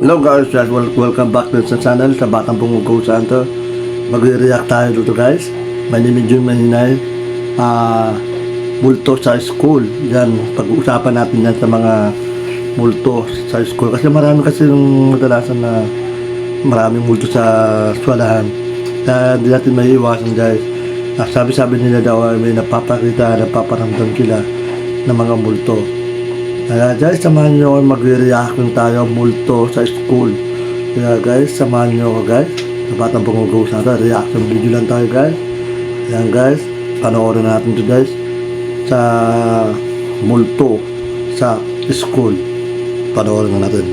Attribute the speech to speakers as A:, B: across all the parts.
A: Hello guys, welcome back to sa channel sa Batang Punggo Santo. Mag-react tayo dito guys. My name is Jun Mahinay. Multo sa school. Yan, pag-uusapan natin yan sa mga multo sa school. Kasi marami kasi yung madalasan na maraming multo sa eskwelahan. Kaya hindi natin may iwasan guys. Sabi-sabi nila daw ay may napapakita, napaparamdam sila ng mga multo. Kaya guys, samahan nyo ako mag-react tayo multo sa school. Kaya guys, samahan nyo ako guys. Sa Batang Punggo Santo, reaction video lang tayo guys. Kaya guys, panoorin natin to guys. Sa multo sa school. Panoorin na natin.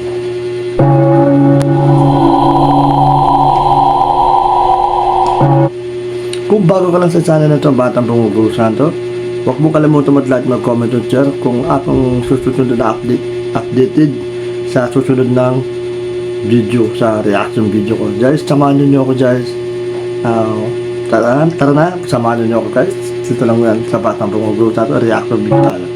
A: Kung bago ka lang sa channel na ito, Batang Punggo Santo, huwag mo kalimutan mag-like, mag-comment at share kung akong susunod na updated sa susunod ng video, sa reaction video ko. Guys, samahan niyo ako guys. Tara na, samahan niyo ako guys. Dito lang yan sa Batang Punggo Santo, reaction video tayo.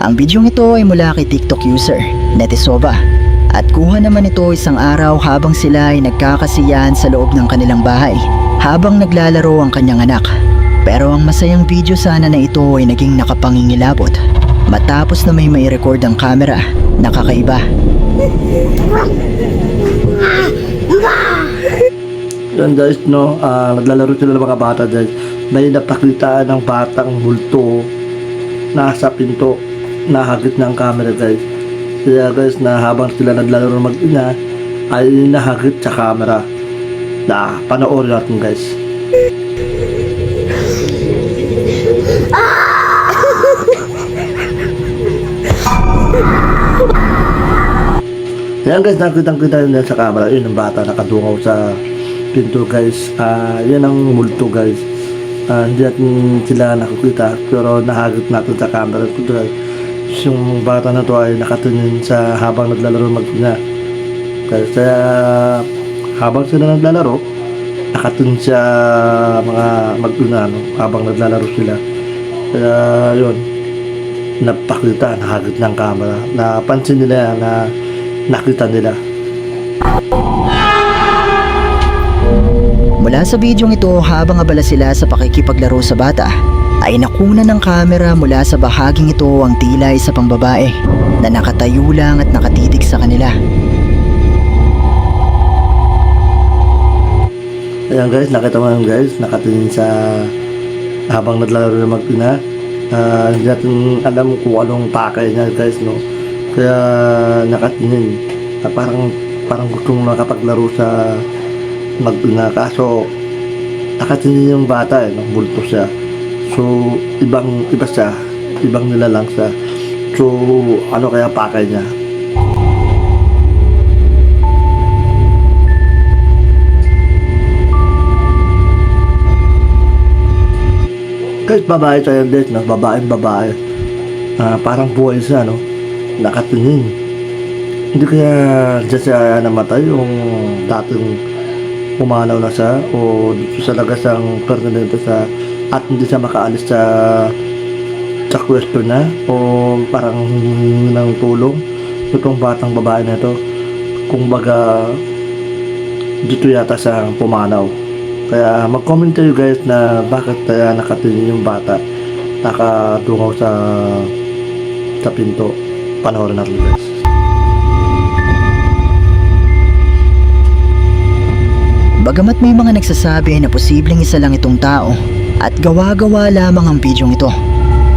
B: Ang bidyong ito ay mula kay TikTok user, Netisova, at kuha naman ito isang araw habang sila ay nagkakasiyahan sa loob ng kanilang bahay habang naglalaro ang kanyang anak. Pero ang masayang video sana na ito ay naging nakapangingilabot matapos na may record ang camera na kakaiba.
A: Yan guys, no, naglalaro sila ng mga bata guys. May napakitaan ng batang multo nasa pinto, nahagit ng camera guys. Kaya guys, na habang sila naglalaro mag-ina ay nahagit sa camera. Panoorin natin guys. Yan guys, nakitang-kita yun sa camera. Yun ang bata nakadungaw sa pinto guys. Yan ang multo guys. Hindi natin sila nakikita pero nahagit natin sa camera guys. Yung bata na to ay nakatingin sa habang naglalaro mag-ina. Kaya habang sila naglalaro, nakatingin siya mga mag-ina, no? Habang naglalaro sila. Kaya yun, napakita, nahagit ng camera. Napansin nila yan, na nakita nila.
B: Mula sa bidyong ito, habang abala sila sa pakikipaglaro sa bata, ay nakuna ng kamera mula sa bahaging ito ang tila isa pang babae na nakatayo lang at nakatitig sa kanila.
A: Ayan guys, nakita mo yan guys, nakatingin sa habang naglalaro na mag-ina. Hindi natin alam kung anong pakay niya guys, no? Kaya nakatingin, parang gustong makapaglaro sa mag-ina, kaso nakatingin yung bata, no? Multo siya. So, iba siya, ibang nilalang siya. So, ano kaya pakay niya? Kahit babae tayo guys, no? Babae. Parang buhay siya, no? Nakatingin. Hindi kaya dyan siya namatay yung dating pumanaw na siya o dito sa lagasang permanente sa at hindi siya makaalis sa question na o parang ng tulong itong batang babae na ito, kung baga dito yata sa pumanaw. Kaya mag-comment kayo guys na bakit kaya nakatingin yung bata nakadungaw sa pinto. Panoorin natin guys.
B: Bagamat may mga nagsasabi na posibleng isa lang itong tao at gawa-gawa lamang ang bidyong ito,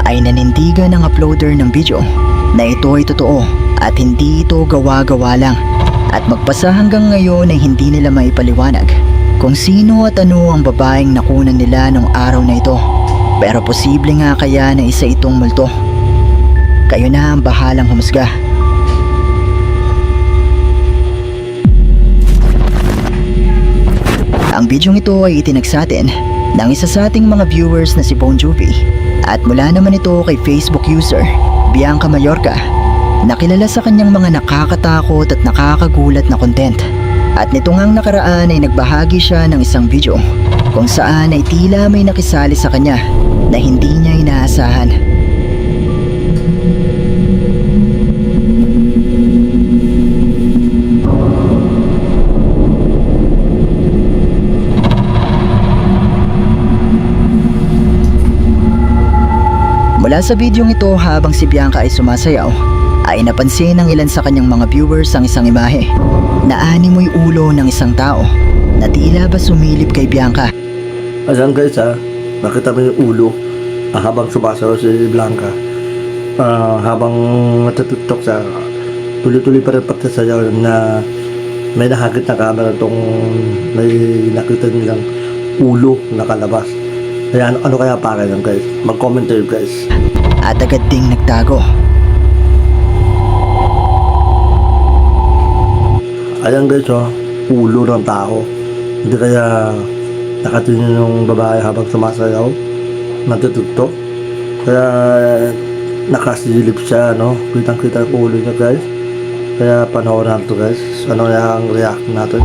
B: ay nanindigan ng uploader ng video na ito ay totoo at hindi ito gawa-gawa lang, at magpasa hanggang ngayon ay hindi nila maipaliwanag kung sino at ano ang babaeng nakunan nila nung araw na ito. Pero posible nga kaya na isa itong multo. Kayo na ang bahalang humusga. Ang bidyong ito ay itinag sa atin ng isa sa ating mga viewers na si Bon Jovi, at mula naman ito kay Facebook user Bianca Mallorca. Nakilala sa kanyang mga nakakatakot at nakakagulat na content. At nito ngang nakaraan ay nagbahagi siya ng isang video kung saan ay tila may nakisali sa kanya na hindi niya inaasahan. Mula sa bidyong ito, habang si Bianca ay sumasayaw, ay napansin ng ilan sa kanyang mga viewers ang isang imahe na animoy ulo ng isang tao na tila ba sumilip kay Bianca.
A: Ayan guys ha, nakita mo yung ulo habang sumasayaw si Blanca. Habang natatuktok siya, tuloy-tuloy pa rin pagsasayaw na may nakakit na camera itong may nakita nilang ulo nakalabas. Kaya ano kaya pa kayo guys? Mag-comment kayo guys.
B: At agad ding nagtago.
A: Ayan guys oh, ulo ng tao. Hindi kaya nakatingin yung babae habang sumasayaw, natutugtog. Kaya nakasilip siya, no? Kitang-kita yung ulo niya guys. Kaya panoorin natin guys. Ano yung react natin?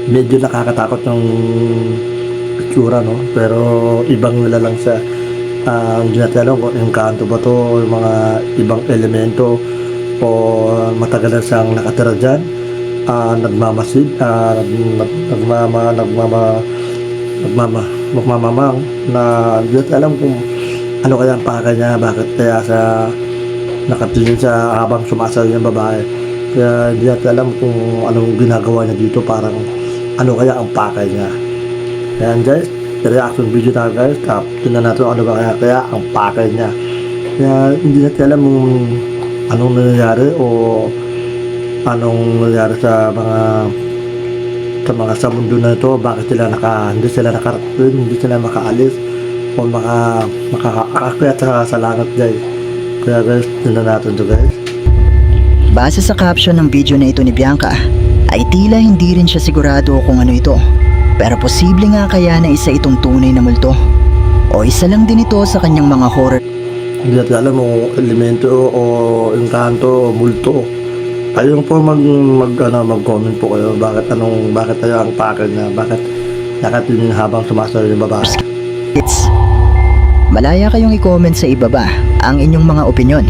A: Medyo nakakatakot yung itsura, no? Pero ibang nila lang siya. Hindi natin alam kung yung kanto ba to, yung mga ibang elemento o matagal na siyang nakatira dyan. Nagmamasid, magmamamang na hindi natin alam kung ano kaya ang pakay niya, bakit kaya sa nakatingin siya habang sumasayaw yung babae. Kaya hindi natin alam kung anong ginagawa niya dito, parang ano kaya ang pakay niya. Ayan guys, reaction video na guys. Tingnan natin ano ba kaya ang pakay niya. Kaya hindi natin alam kung anong nangyayari o anong nangyayari sa sa mundo na ito. Bakit sila hindi sila nakarating, hindi sila makaalis o makakaakyat sa langit guys. Kaya guys, tingnan natin ito guys.
B: Base sa caption ng video na ito ni Bianca, ay tila hindi rin siya sigurado kung ano ito. Pero posible nga kaya na isa itong tunay na multo o isa lang din ito sa kanyang mga horror.
A: Hindi natin alam kung elemento o engkanto o multo. Kayo po mag-comment po kayo bakit kaya ang pakay niya, bakit nakatingin habang sumasayaw yung babae.
B: Malaya kayong i-comment sa ibaba ang inyong mga opinyon.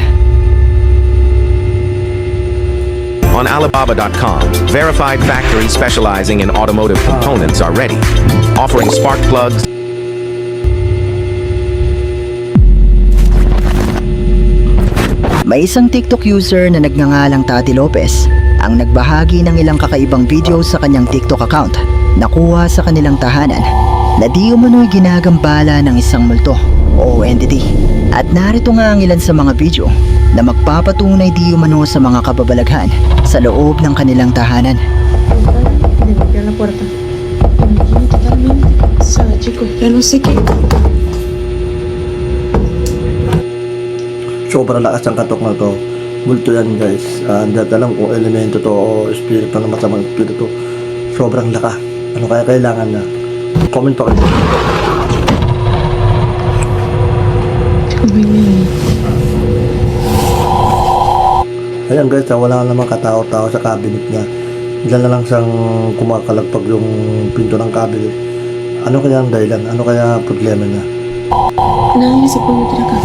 C: On Alibaba.com, verified factories specializing in automotive components are ready, offering spark plugs.
B: May isang TikTok user na nagngangalang Tati Lopez ang nagbahagi ng ilang kakaibang video sa kanyang TikTok account na kuha sa kanilang tahanan na di umano'y ginagambala ng isang multo o entity. At narito nga ang ilan sa mga video na magpapatunay di umano sa mga kababalaghan sa loob ng kanilang tahanan.
D: De golpear la puerta. Imagínate totalmente. Sabe, chicos, ya no sé qué.
A: Sobrang lakas ang katok na to. Multo yan guys. Hindi natin alam kung elemento to o espiritu ng masamang espiritu. Sobrang lakas. Ano kaya kailangan na? Comment pa kayo. Ayan guys, wala namang katao-tao sa cabinet niya. Diyan na lang siyang kumakalagpag yung pinto ng cabinet. Ano kaya ang dahilan? Ano kaya problema niya?
D: Nadie se puede meter acá.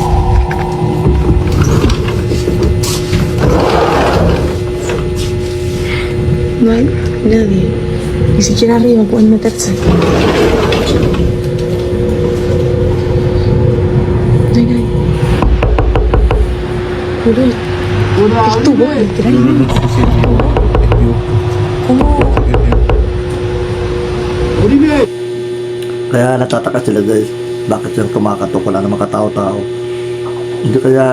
D: No hay nadie. Ni siquiera arriba pueden meterse. No hay nadie. Boludo. Estuvo literalmente. ¿Cómo?
A: Kaya natataka sila guys. Bakit siyang kumakatok? Wala namang katao-tao. Hindi kaya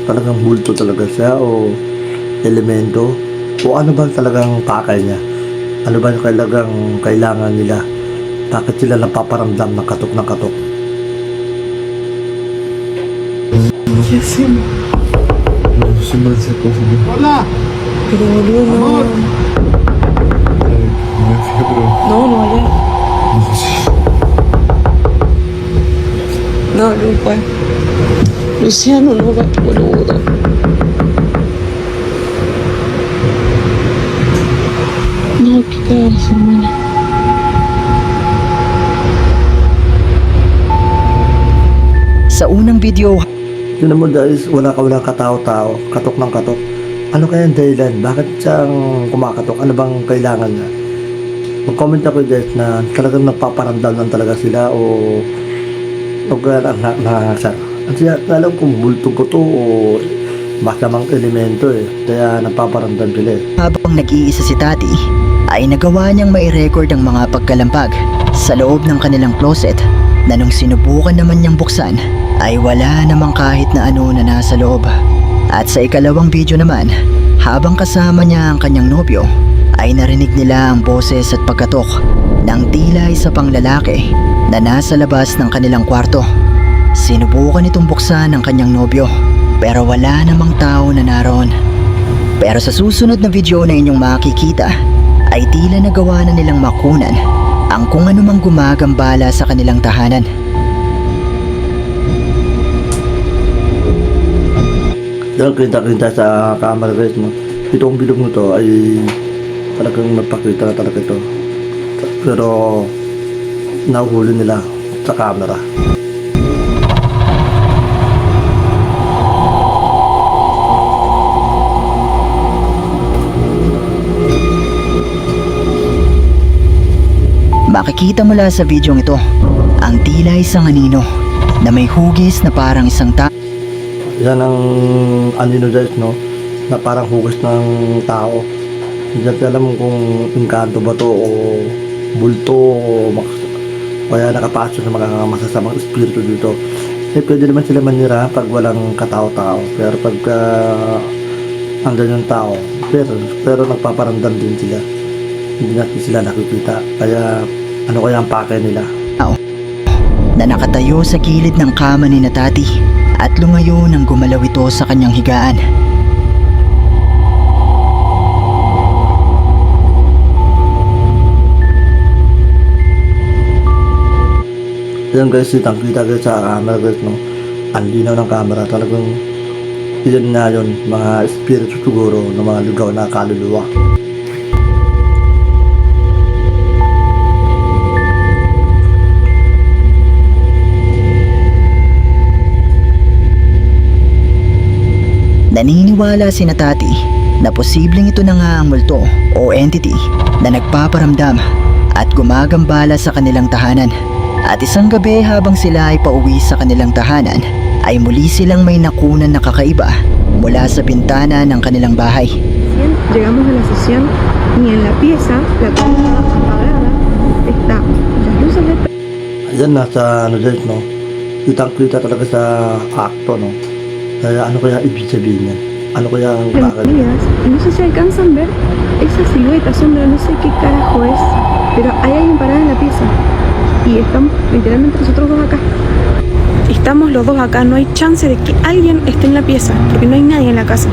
A: talagang multo talaga siya o elemento? O ano ba talagang pakay niya? Ano ba yung talagang kailangan nila? Bakit sila napaparamdam ng katok ng katok?
D: ¿Qué hacemos?
E: Hola.
D: Pero boludo, no.
E: creo.
D: No, no vaya. No, no fue. Luciano, no va, boludo. No, qué cagada, hermana.
B: Sa unang video,
A: Yun mo guys, walang katao-tao, katok ng katok. Ano kaya ang dahilan? Bakit siyang kumakatok? Ano bang kailangan niya? Mag-comment ako guys na talagang nagpaparamdam lang talaga sila o kaya kasi alam kong bulto po to o masamang elemento kaya nagpaparamdam sila
B: habang nag-iisa si Tati, ay nagawa niyang mai-record ang mga pagkalampag sa loob ng kanilang closet na nung sinubukan naman niyang buksan ay wala namang kahit na ano na nasa loob. At sa ikalawang video naman, habang kasama niya ang kanyang nobyo, ay narinig nila ang boses at pagkatok ng tila isa pang lalaki na nasa labas ng kanilang kwarto. Sinubukan itong buksan ng kanyang nobyo pero wala namang tao na naroon. Pero sa susunod na video na inyong makikita ay tila nagawa na nilang makunan ang kung anumang gumagambala sa kanilang tahanan.
A: Yan, kita-kita sa camera guys, no? Itong bilog nito ay talagang nagpakita na talaga ito. Pero nahuhuli nila sa camera.
B: Makikita mula sa videong ito ang tila isang anino na may hugis na parang isang
A: Yan ang anino guys, no? Na parang hugas ng tao. Hindi natin alam kung engkanto ba to o bulto o kaya nakapasok sa mga masasamang espiritu dito. Pwede naman sila manira pag walang katao-tao. Pero pagka andun yung tao, pero nagpaparamdam din sila. Hindi natin sila nakikita. Kaya ano kaya ang pake nila?
B: na nakatayo sa gilid ng kama ni Tati at lumayo nang gumalaw ito sa kanyang higaan.
A: Yan guys, kitang-kita guys sa camera guys, no? Ang linaw ng camera, talagang yun na yun, mga espiritu siguro ng mga lugaw na kaluluwa.
B: Naniniwala si Tati na posibleng ito na nga ang multo o entity na nagpaparamdam at gumagambala sa kanilang tahanan. At isang gabi habang sila ay pauwi sa kanilang tahanan, ay muli silang may nakunan na kakaiba mula sa bintana ng kanilang bahay.
D: Llegamos a la sesión y en la pieza, la cámara apagada, está las luces del
A: Ayan, nasa ano guys, no? Kitang-kita talaga sa acto, no? Kaya ano kaya ibig sabihin niya? Ano kaya ang bakit?
D: días, y no sé si alcanzan a ver esa silueta, sombra, no sé qué carajo es, pero hay alguien parado en la pieza y estamos literalmente nosotros dos acá. Estamos los dos acá, no hay chance de que alguien esté en la pieza, porque no hay nadie en la casa.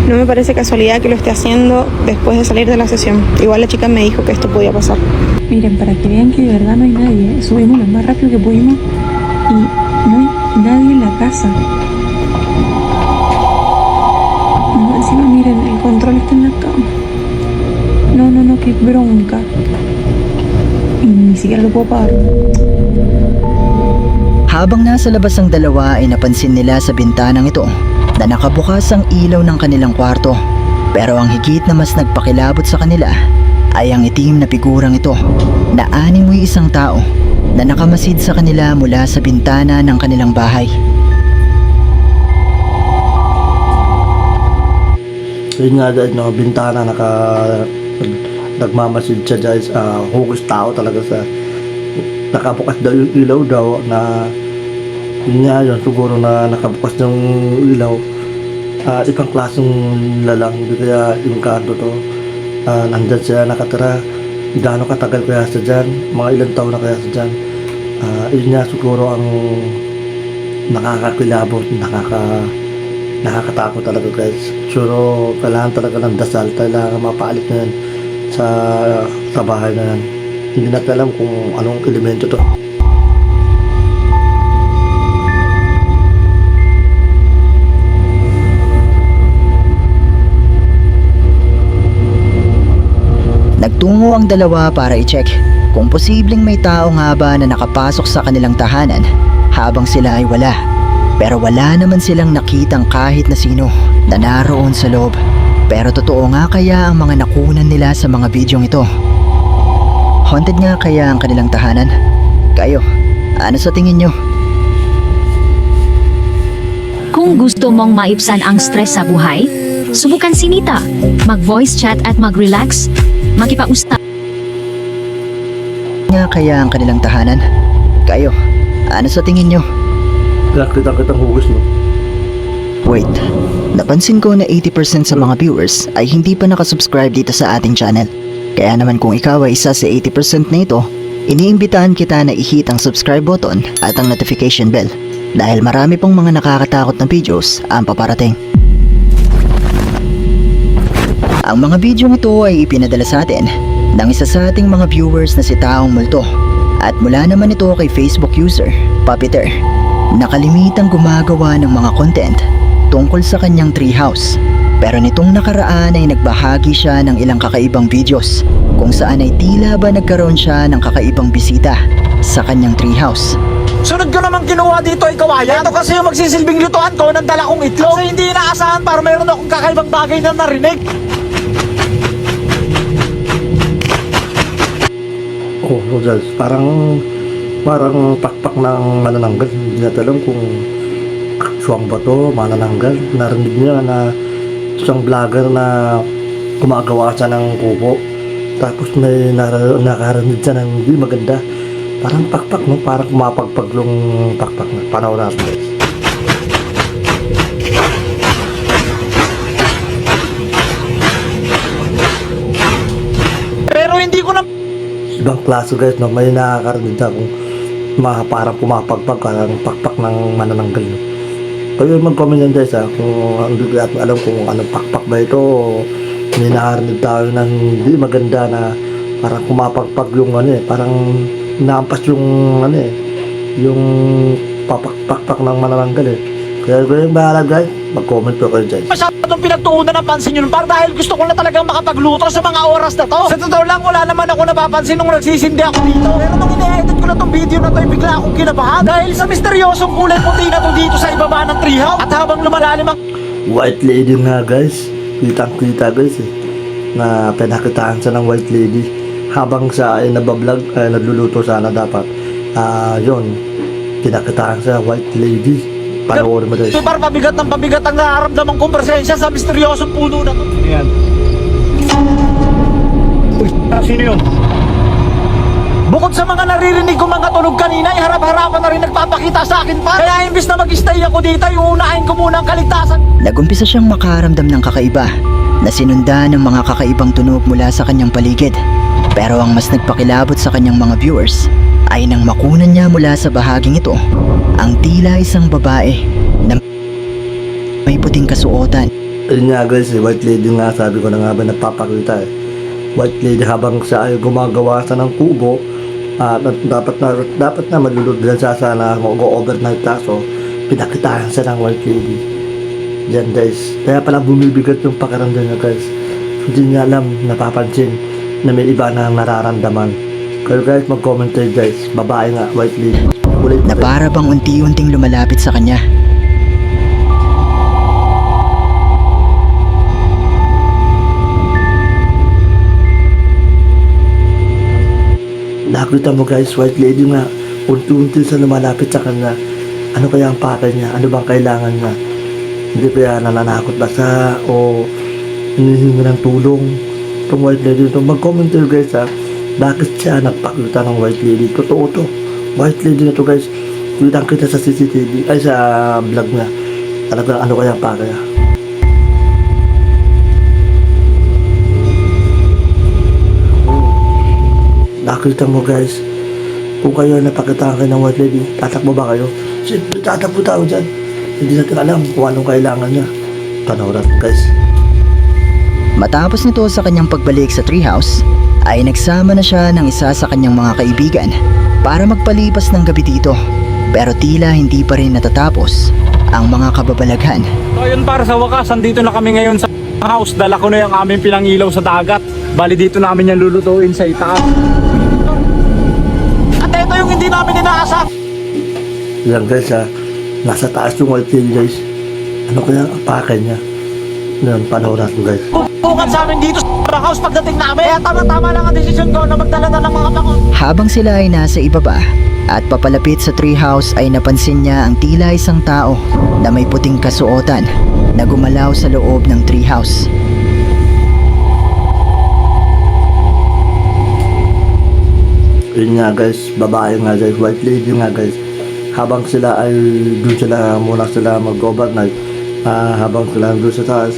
D: No me parece casualidad que lo esté haciendo después de salir de la sesión. Igual la chica me dijo que esto podía pasar. Miren, para que vean que de verdad no hay nadie, subimos lo más rápido que pudimos y no hay nadie en la casa. No, encima miren, el control está en la cama. No, qué bronca. Y ni siquiera lo puedo pagar.
B: Habang nasa labas ang dalawa ay napansin nila sa bintanang ito na nakabukas ang ilaw ng kanilang kwarto. Pero ang higit na mas nagpakilabot sa kanila ay ang itim na figurang ito na animoy isang tao na nakamasid sa kanila mula sa bintana ng kanilang bahay.
A: Yun nga dahil, no? Bintana nagmamasid siya guys, hugus tao talaga sa nakabukas daw yung ilaw daw na yun nga yun, siguro na nakabukas yung ilaw, ibang klaseng lalang, hindi kaya yung kanto to, nandyan siya nakatira, gaano katagal kaya siya dyan, mga ilang taon na kaya siya dyan. Yun nga siguro ang nakakakilabot, nakakatakot talaga guys. Pero kailangan talaga ng dasal, kailangan mapaalit na yan sa sa bahay na yan. Hindi natin alam kung anong elemento to.
B: Nagtungo ang dalawa para i-check kung posibleng may tao nga ba na nakapasok sa kanilang tahanan habang sila ay wala. Pero wala naman silang nakitang kahit na sino na naroon sa loob. Pero totoo nga kaya ang mga nakunan nila sa mga bidyong ito? Haunted nga kaya ang kanilang tahanan? Kayo, ano sa tingin nyo?
E: Kung gusto mong maibsan ang stress sa buhay, subukan si Nita. Mag-voice chat at mag-relax. Makipausap.
B: Nga kaya ang kanilang tahanan? Kayo, ano sa tingin nyo?
A: Nakita kitang hugis mo.
B: Wait, napansin ko na 80% sa mga viewers ay hindi pa nakasubscribe dito sa ating channel. Kaya naman kung ikaw ay isa sa 80% na ito, iniimbitahan kita na i-hit ang subscribe button at ang notification bell dahil marami pong mga nakakatakot na videos ang paparating. Ang mga video ito ay ipinadala sa atin ng isa sa ating mga viewers na si Taong Multo at mula naman ito kay Facebook user, Puppeter. Nakalimitang gumagawa ng mga content tungkol sa kanyang treehouse. Pero nitong nakaraan ay nagbahagi siya ng ilang kakaibang videos kung saan ay tila ba nagkaroon siya ng kakaibang bisita sa kanyang treehouse.
F: Sunod ko naman ginawa dito ay kawayan. Ito kasi yung magsisilbing lutuan ko ng dala kong itlog. Kasi hindi inaasahan para mayroon akong kakaibang bagay na narinig.
A: Oh, Rosals, parang pakpak ng manananggal. Hindi natin alam kung aswang ba to, manananggal. Narinig niya na isang vlogger na gumagawa siya ng kubo. Tapos may nakarinig siya ng hindi maganda. Parang pakpak, no? Parang kumapagpag yung pakpak na. Panahon natin, guys.
F: Pero hindi ko na...
A: Ibang klase, guys, no? May nakakarinig siya kung parang kumapagpag, parang pakpak ng manananggal, no? Kayo mag-comment yan, guys, ha? Kung hindi ko natin alam kung anong pakpak ba ito, may nakarinig tayo ng hindi maganda na parang kumapagpag yung parang naampas yung yung pakpak ng manananggal, eh. Kaya kayo yung bahala, guys, mag-comment po kayo, guys.
F: masyadong pinagtuunan ng pansin yun para dahil gusto ko na talagang makapagluto sa mga oras na to. Sa totoo lang, wala naman ako napapansin nung nagsisindi ako dito. Pero nung ine-edit ko na tong video na to, bigla akong kinabahan dahil sa misteryosong kulay puti na to dito sa ibaba ng treehouse. At habang lumalalim ang...
A: White lady nga, guys. Kitang-kita, guys, eh. Na pinakitaan siya ng white lady habang siya ay nabablog, nagluluto sana dapat. Yun, pinakitaan siya white lady. Panoorin mo, guys.
F: Parang pabigat ng pabigat ang nararamdaman kong presensya sa misteryosong puno na to.
G: Ayan. Uy, sino yun?
F: Bukod sa mga naririnig ko mga tunog kanina, ay harap-harapan na rin nagpapakita sa akin pa. Kaya imbis na mag-stay ako dito, uunahin ko muna ang kaligtasan.
B: Nagumpisa siyang makaramdam ng kakaiba na sinundan ng mga kakaibang tunog mula sa kanyang paligid. Pero ang mas nagpakilabot sa kanyang mga viewers ay nang makunan niya mula sa bahaging ito ang tila isang babae na may puting kasuotan.
A: Ayun nga, guys, white lady nga, sabi ko na nga ba nagpapakita, eh. White lady habang siya ay gumagawa sa ng kubo, dapat na malulugdan siya sana mag-overnight, kaso pinakitaan siya ng white lady. Yan, guys, kaya pala bumibigat yung pakiramdam niya, guys. Hindi niya alam, napapansin na may iba na nararamdaman. Kaya, guys, mag-comment kayo, guys. Babae nga, white lady. Ulit
B: Na para bang unti-unting lumalapit sa kanya.
A: Nakita mo, guys, white lady nga, unti-unti sa lumalapit sa kanya. Ano kaya ang pakay niya? Ano bang kailangan niya? Hindi kaya nananakot ba siya o hinihingi ng tulong itong white lady ito? Mag-comment kayo, guys, ha? Bakit siya nagpakita ng white lady? Totoo to. White lady na to, guys. Kitang kita sa CCTV, ay sa vlog niya. Talagang ano kaya ang pakay, ha? Nakita mo, guys, kung kayo napakitaan kayo ng white lady, tatakbo ba kayo? Siyempre, tatakbo tao dyan. Hindi natin alam kung anong kailangan niya. Panoorin, guys.
B: Matapos nito sa kanyang pagbalik sa treehouse, ay nagsama na siya ng isa sa kanyang mga kaibigan para magpalipas ng gabi dito. Pero tila hindi pa rin natatapos ang mga kababalaghan.
F: So yun para sa wakas, andito na kami ngayon sa house. Dala ko na yung aming pinangilaw sa dagat. Bali dito namin yan lulutuin sa itaas. At ito yung hindi namin inaasap.
A: Yan guys ha, nasa taas yung white lady guys. Ano kaya ang pake niya? Yan, panahon natin guys.
F: Bukan sa amin dito sa house pagdating namin. Kaya tama-tama lang ang desisyon ko na magdala na ng mga bangon.
B: Habang sila ay nasa ibaba at papalapit sa treehouse ay napansin niya ang tila isang tao na may puting kasuotan na gumalaw sa loob ng treehouse.
A: Yun nga guys, babae nga guys, white lady nga guys. Habang sila ay doon sila, muna sila mag-overnight, habang sila doon sa taas,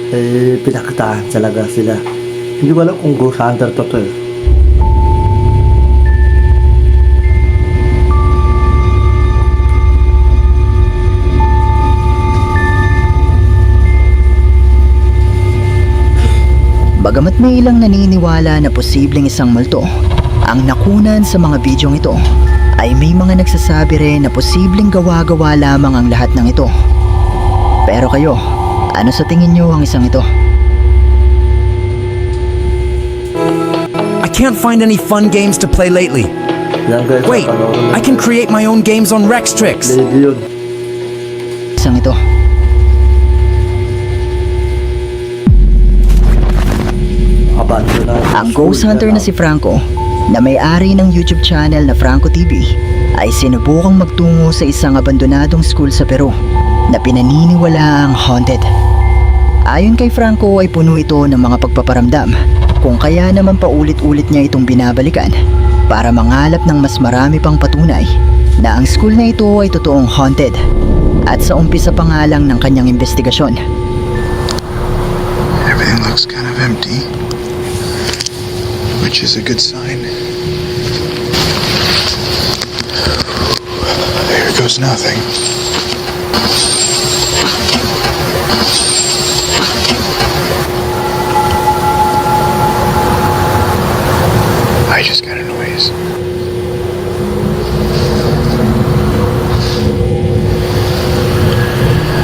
A: eh pinakitaan talaga sila. Hindi ko alam kung ghost hunter to eh.
B: Bagamat may ilang naniniwala na posibleng isang multo ang nakunan sa mga bidyong ito, ay may mga nagsasabi rin na posibleng gawa-gawa lamang ang lahat ng ito. Pero kayo, ano sa tingin nyo ang isang ito?
G: I can't find any fun games to play lately.
A: Yan guys,
G: Wait,
A: panoorin
G: I can create my own games on Rextrix.
A: lady yun.
B: Isang ito.
A: Abandon na.
B: Ang ghost hunter na si Franco, na may-ari ng YouTube channel na Franco TV, ay sinubukang magtungo sa isang abandonadong school sa Peru na pinaniniwalaang haunted. Ayon kay Franco ay puno ito ng mga pagpaparamdam, kung kaya naman paulit-ulit niya itong binabalikan para mangalap ng mas marami pang patunay na ang school na ito ay totoong haunted. At sa umpisa pa nga lang ng kanyang investigasyon,
H: Everything looks kind of empty, which is a good sign. There goes nothing. I just got a noise.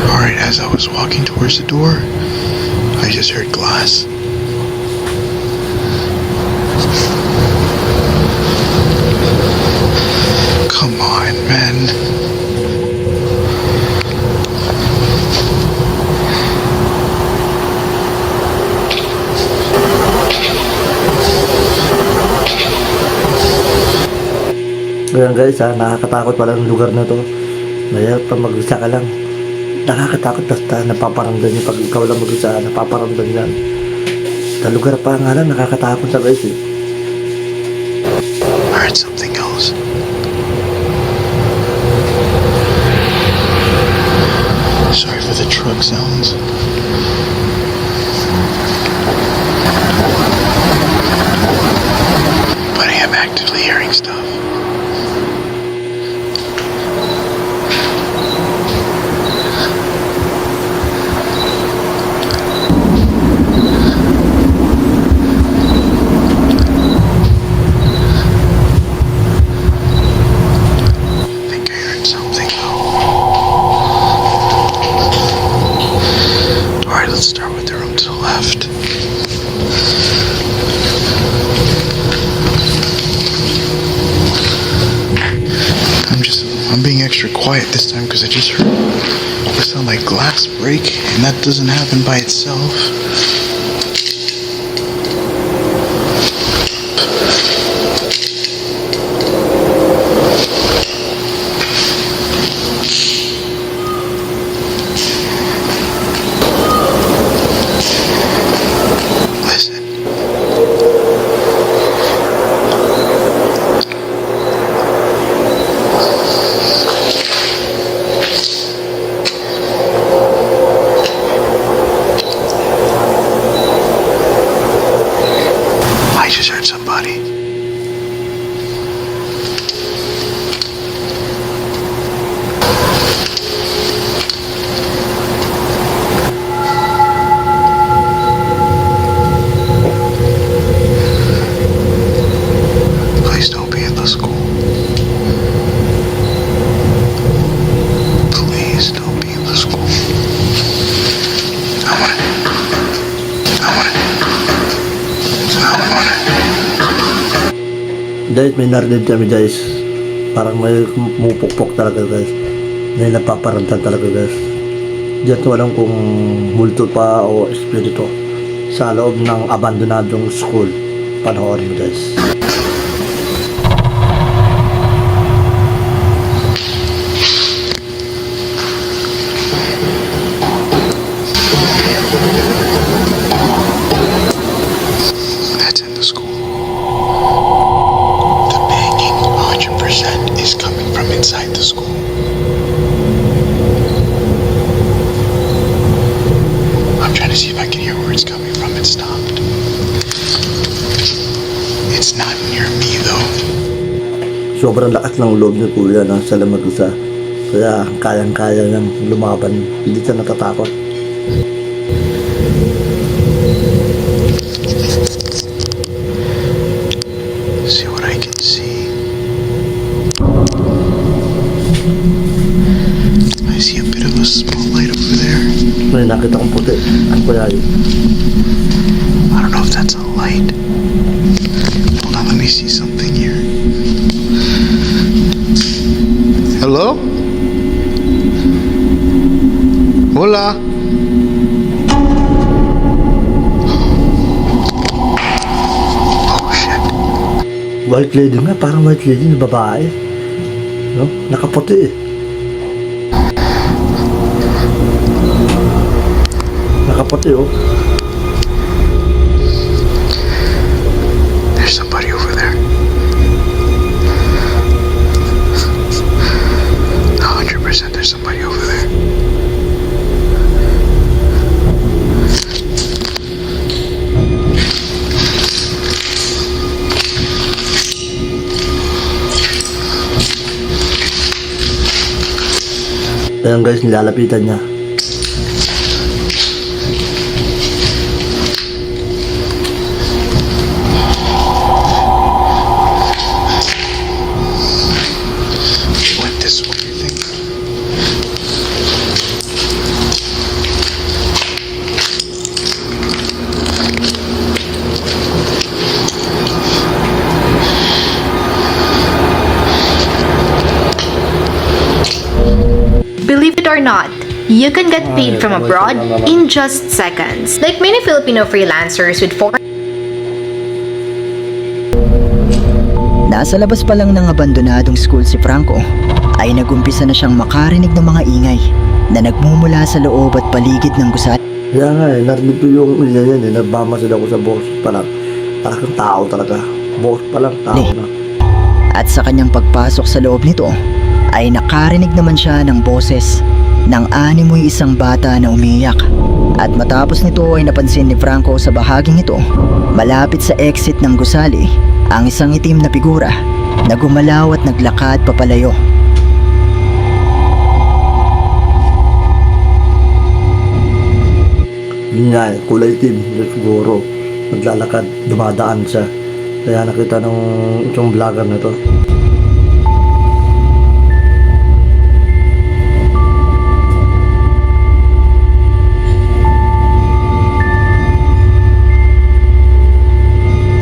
H: Alright, as I was walking towards the door, I just heard glass. Come on, man.
A: Ngayon guys ha, nakakatakot pala ang lugar na to. Kaya pag mag-isa ka lang, nakakatakot basta napaparamdam niya. Pag ikaw lang mag-isa, napaparamdam yan. Sa lugar pa nga lang, nakakatakot sa guys eh.
H: I heard something else. Sorry for the truck sounds. But I am actively hearing stuff. I think I heard something. Alright, let's start with the room to the left. I'm being extra quiet this time because I just heard it sound like glass break, and that doesn't happen by itself. Listen.
A: guys, may narinig kami guys. Parang may mupukpok talaga guys. May napaparantan talaga guys. Diyan ko alam kung multo pa o espiritu sa loob ng abandonadong school. Panoorin guys.
H: That's in the school. The banging 100% is coming from inside the school. I'm trying to see if I can hear where it's coming from. It stopped. It's not near me though.
A: Sobrang lakas ng loob ni Kuya ng Salamagusa. Kaya kayang-kaya niyang lumaban. Hindi siya natatakot.
H: See what I can see. I see a bit of a small light over there.
A: May nakita kong puti. Ano kaya yun?
H: I don't know if that's a light. Hold on, let me see something here. Hello? Hola? Oh shit.
A: White lady nga. Parang white lady na babae. No? Nakaputi eh. Nakaputi oh.
H: There's somebody over there. 100% there's somebody over there.
A: Ayan guys, nilalapitan niya.
H: Went this way, I think.
I: Believe it or not, you can get paid from abroad in just seconds. Like many Filipino freelancers with foreign
B: Nasa labas pa lang ng abandonadong school si Franco ay nagumpisa na siyang makarinig ng mga ingay na nagmumula sa loob at paligid ng gusali.
A: Kaya nga eh, narinig ko yung ingay yan eh. Nabamasid ako sa boss pa lang. Talagang tao talaga. Boss pa lang, tao na.
B: At sa kanyang pagpasok sa loob nito ay nakarinig naman siya ng boses ng animoy isang bata na umiyak. At matapos nito ay napansin ni Franco sa bahaging ito, malapit sa exit ng gusali, ang isang itim na figura na gumalaw at naglakad papalayo.
A: Yun nga eh, kulay itim. Siguro, naglalakad, dumadaan siya. Kaya nakita ng itong vlogger na to.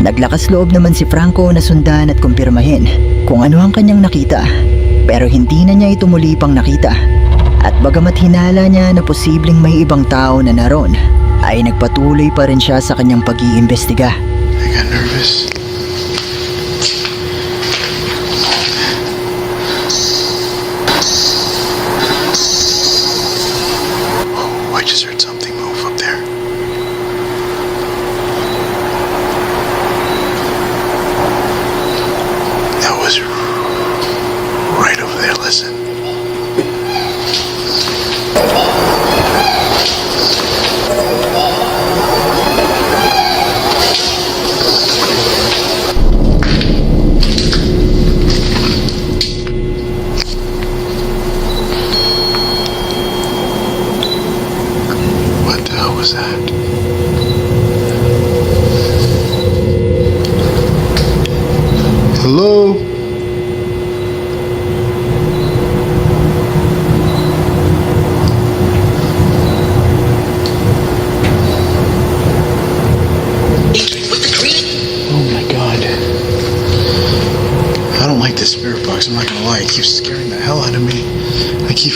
B: Naglakas loob naman si Franco na sundan at kumpirmahin kung ano ang kanyang nakita. Pero hindi na niya ito muli pang nakita. At bagamat hinala niya na posibleng may ibang tao na naroon, ay nagpatuloy pa rin siya sa kanyang pag-iimbestiga.
H: I got nervous. Oh, I just heard something move up there. That was right over there, listen.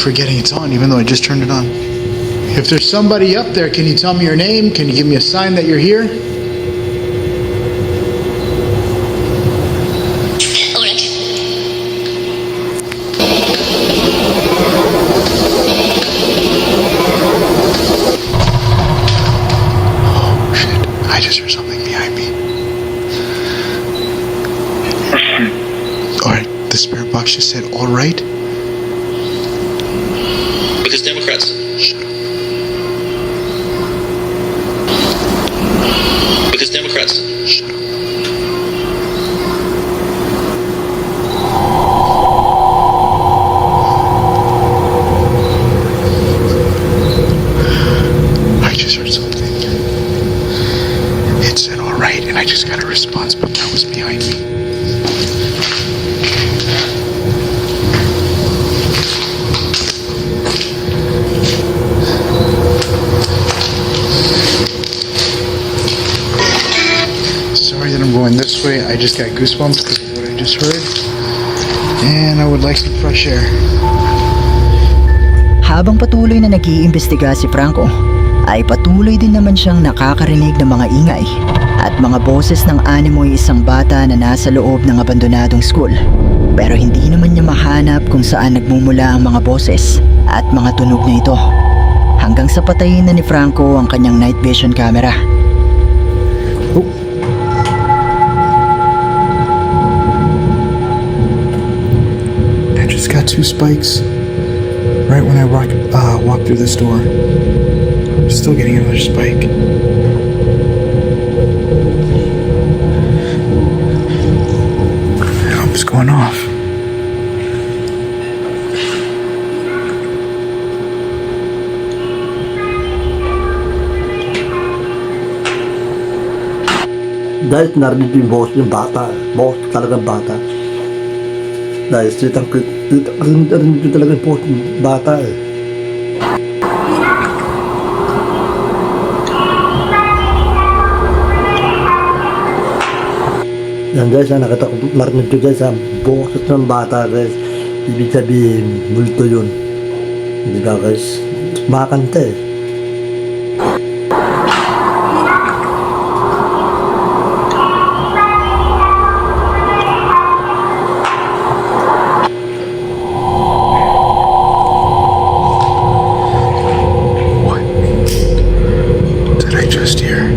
H: forgetting it's on, even though I just turned it on. If there's somebody up there, can you tell me your name? Can you give me a sign that you're here? Oh, shit. I just heard something behind me. Alright, the spirit box just said, alright?
J: Because Democrats.
H: Shut up.
J: Because Democrats.
H: Shut up. I just heard something. It said alright, and I just got a response, but that was behind me. Sorry that I'm going this way. I just got goosebumps because of what I just heard. And I would like some fresh air.
B: Habang patuloy na nag-iimbestiga si Franco, ay patuloy din naman siyang nakakarinig ng mga ingay at mga boses ng animoy isang bata na nasa loob ng abandonadong school. Pero hindi naman niya mahanap kung saan nagmumula ang mga boses at mga tunog na ito. Hanggang sa patayin na ni Franco ang kanyang night vision camera.
H: I just got 2 spikes right when I walked through this door. I'm still getting another spike. I hope it's going off.
A: Dahil narinig yung boses yung bata. Boses talagang bata. Dahil narinig yung talagang boses yung bata eh. Yan guys, nakita ko, narinig ko guys ang boses ng bata guys. Ibig sabihin, multo yun. Hindi ba guys? Makakanta eh.
H: What did I just hear?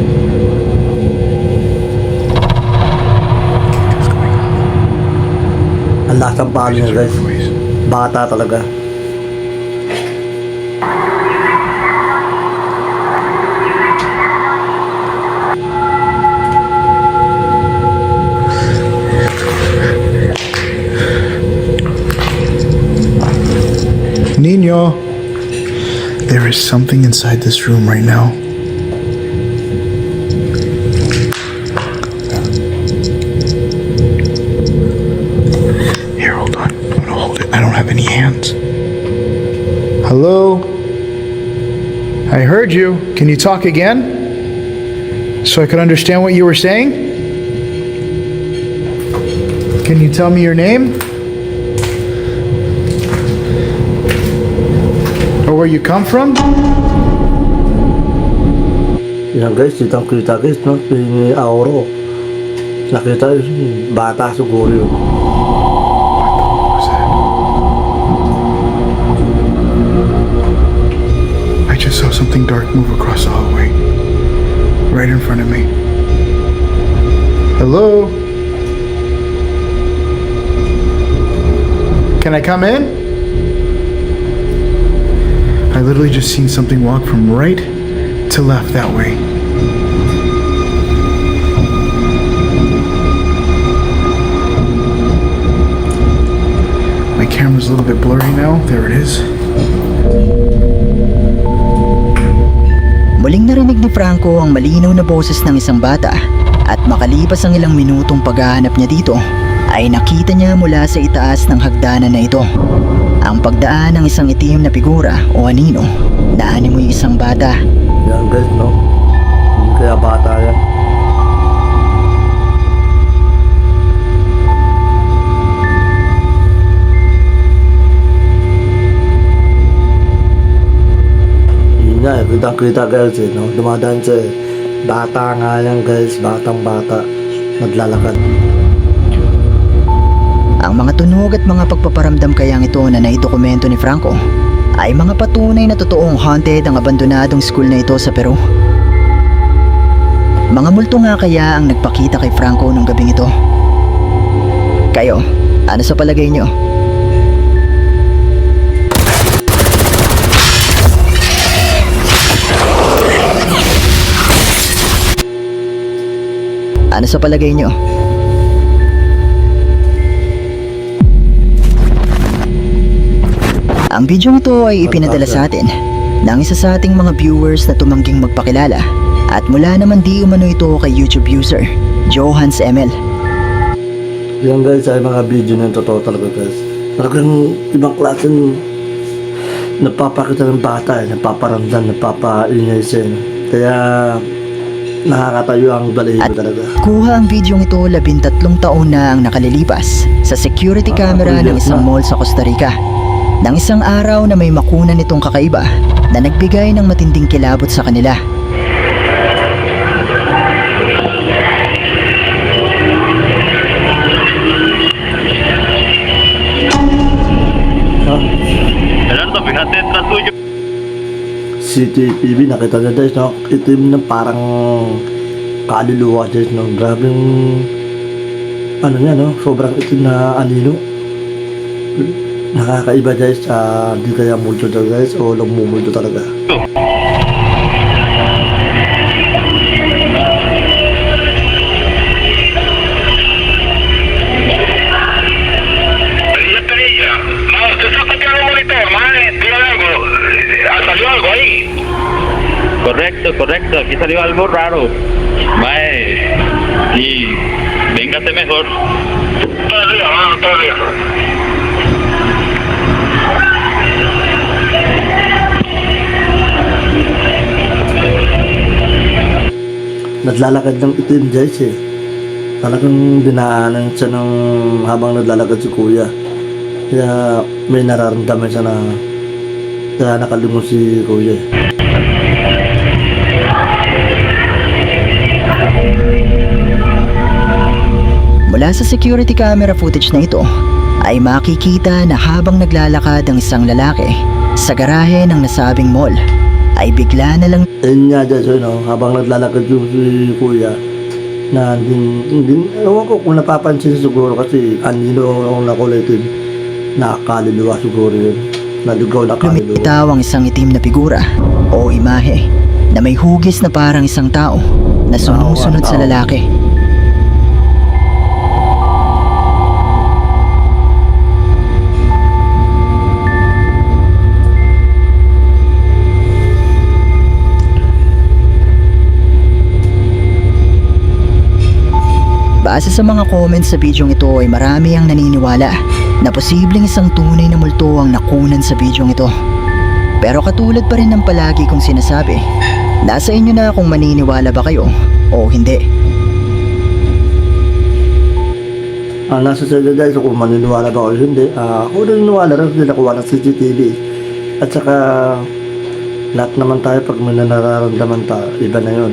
A: Ang lasang palo niya guys. Bata talaga.
H: Nino, there is something inside this room right now. Here, hold on. I'm gonna hold it. I don't have any hands. Hello? I heard you. Can you talk again? So I could understand what you were saying? Can you tell me your name? Or where you come from?
A: Yan guys, kitang kita guys, no? Yung auro. Nakita yung bata siguro yun.
H: I just saw something dark move across the hallway. Right in front of me. Hello? Can I come in? I literally just seen something walk from right to left that way. My camera's a little bit blurry now. There it is.
B: Muling narinig ni Franco ang malinaw na boses ng isang bata at makalipas ang ilang minutong paghahanap niya dito ay nakita niya mula sa itaas ng hagdanan na ito ang pagdaan ng isang itim na figura o anino na animoy isang bata.
A: Yan guys, no? Hindi kaya bata yan. Kitang-kita guys eh, no? Dumadaan siya eh. Bata nga yan guys, batang-bata. Naglalakad.
B: Ang mga tunog at mga pagpaparamdam kayang ito na naidokumento ni Franco ay mga patunay na totoong haunted ang abandonadong school na ito sa Peru. Mga multo nga kaya ang nagpakita kay Franco nung gabing ito. Kayo, ano sa palagay nyo? Ano sa palagay nyo? Ang video ito ay ipinadala sa atin ng isa sa ating mga viewers na tumangging magpakilala at mula naman di umano ito kay YouTube user Johans ML.
A: Yan guys ay mga video na totoo talaga guys. Talagang ibang klase napapakita ng bata eh, napaparamdam, napapaingay siya. Kaya nakakatayo ang balahibo talaga.
B: Kuha ang video ito 13 taon na ang nakalilipas sa security camera ng isang mall sa Costa Rica. Nang isang araw na may makunan itong kakaiba na nagbigay ng matinding kilabot sa kanila.
A: CCTV nakita niya guys, no? Itim na parang kaluluwa guys, no? Grabing ano niya, no? Sobrang itim na anino. Nakakaiba guys, di kaya multo daw guys o lumumulto talaga.
J: Correcto, aquí salió algo raro. Mae, y véngase mejor. Todavía.
A: Naglalakad ng itim guys eh. Talagang dinaanan siya ng habang naglalakad si kuya. Kaya may nararamdaman siya na kaya nakalimon si kuya eh.
B: Mula sa security camera footage na ito ay makikita na habang naglalakad ang isang lalaki sa garahe ng nasabing mall ay bigla na lang
A: Ayun nga dyan, so, no, habang naglalakad yung si kuya na hindi, ewan ko kung napapansin siguro kasi anino ang nakulitin na kaluluwa siguro yun. Naligaw na kaluluwa.
B: lumitaw ang isang itim na figura o imahe na may hugis na parang isang tao na sumusunod sa lalaki. Base sa mga comments sa video ito ay marami ang naniniwala na posibleng isang tunay na multo ang nakunan sa video ito. Pero katulad pa rin ng palagi kong sinasabi, nasa inyo na kung maniniwala ba kayo o hindi.
A: Nasa sa'yo guys kung maniniwala ba o hindi. Ako naniniwala rin kasi nakuha ng CCTV. At saka lahat naman tayo pag may nararamdaman tayo, iba na yun.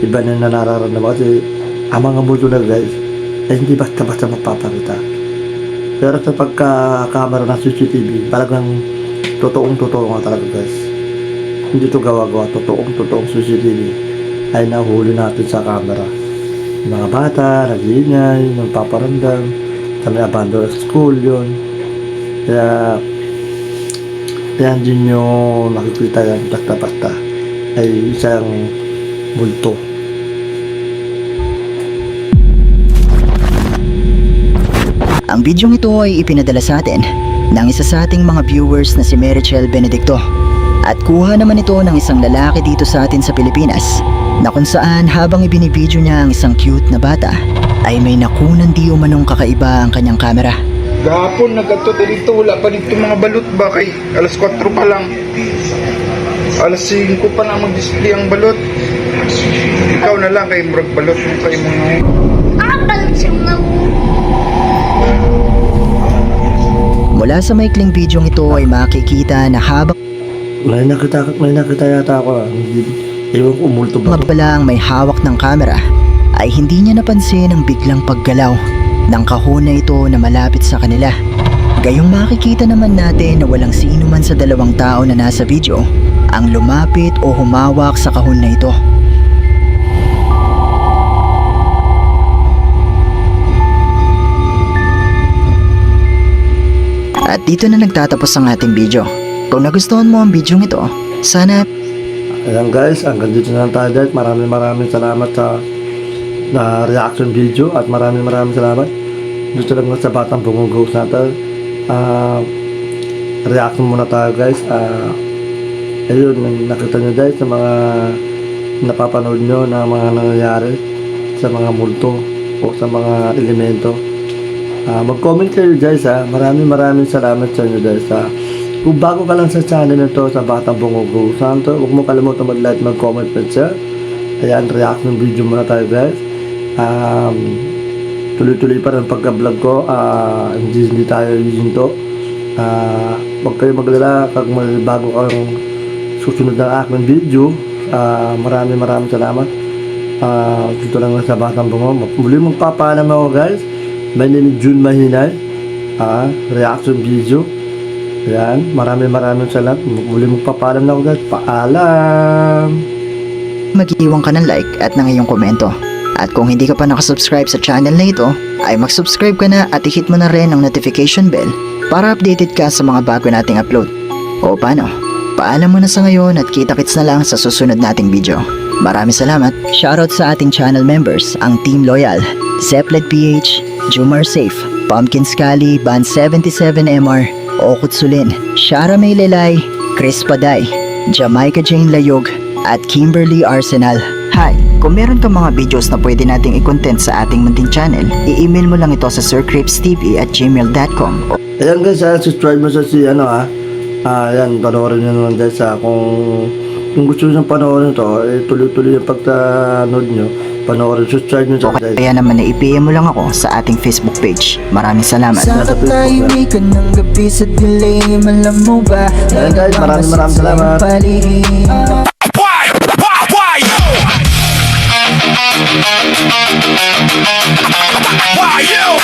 A: Iba na yung nararamdaman kasi ang mga multo na guys ay hindi basta-basta magpapakita. Pero sa pagka-camera ng CCTV, talagang totoong-totoo nga talaga guys. Hindi to gawa-gawa, totoong-totoong CCTV ay nahuli natin sa camera. Yung mga bata, nag-iingay, nagpaparamdam, sa may abandoned school yun. Kaya din yung nakikita yan basta-basta ay isang multo.
B: Ang bidyong ito ay ipinadala sa atin ng isa sa ating mga viewers na si Merichel Benedicto at kuha naman ito ng isang lalaki dito sa atin sa Pilipinas na kung saan habang ibinibidyo niya ang isang cute na bata ay may nakunan di umanong kakaiba ang kanyang kamera.
K: Gahapon nagato dito, wala pa dito mga balot ba kay alas 4 pa lang. Alas 5 pa na mag-display ang balot. Ikaw na lang kay murag balot mo kay mga
L: balot siya mga
B: Mula sa maikling bidyong ito ay makikita na habang
A: May nakita yata ako. Ewan ko, multo ba?
B: Mabalang may hawak ng kamera ay hindi niya napansin ang biglang paggalaw ng kahon na ito na malapit sa kanila. Gayong makikita naman natin na walang sino man sa dalawang tao na nasa video ang lumapit o humawak sa kahon na ito. At dito na nagtatapos ang ating video. Kung nagustuhan mo ang video ito, sana
A: Ayan guys, hanggang dito na lang tayo guys. Maraming salamat sa reaction video at maraming salamat dito lang sa Batang Bungo Ghost natin. Reaction muna tayo guys. Ayun, nakita nyo guys sa mga napapanood nyo na mga nangyayari sa mga multo o sa mga elemento. Mag-comment kayo guys ha. Maraming salamat sa inyo guys ha. Kung bago ka lang sa channel na to, sa Batang Bungo Ghost Hunter, huwag mo kalimutan mag-like, mag-comment, share. Ayan, reaction video muna tayo guys. Tuloy-tuloy pa rin pagka-vlog ko. Hindi tayo to. Huwag kayo maglala pag may bago kang susunod na aking video. Maraming salamat. Dito lang sa Batang Bungo. Muli magpapaalam ako guys. My name is Jun Mahinay. Reaction video. Ayan, maraming salamat. Muli magpapaalam na ako guys. Paalam!
B: mag-iwan ka ng like at ng iyong komento. At kung hindi ka pa nakasubscribe sa channel na ito, ay mag-subscribe ka na at i-hit mo na rin ang notification bell para updated ka sa mga bago nating upload. O paano? Paalam mo na sa ngayon at kita-kits na lang sa susunod nating video. Maraming salamat. Shoutout sa ating channel members, ang Team Loyal, Zeplet PH, Jumar Safe, Pumpkin Scully, Band 77MR, Okut Sulin, Shara May Lelay, Chris Paday, Jamaica Jane Layog, at Kimberly Arsenal. Hi! Kung meron kang mga videos na pwede nating i-content sa ating munting channel, i-email mo lang ito sa sircripstv@gmail.com.
A: Ayan guys, subscribe mo sa ayan, panoorin nyo naman guys kung gusto nyo panoorin ito, tuloy-tuloy yung pagtanood nyo, panoorin, subscribe nyo sa guys.
B: Kaya naman i-PM mo lang ako sa ating Facebook page. Maraming salamat.
A: Sa
B: katahimikan ng gabi sa dilim, alam mo ba?
A: Ayan guys, maraming salamat.
C: Why you?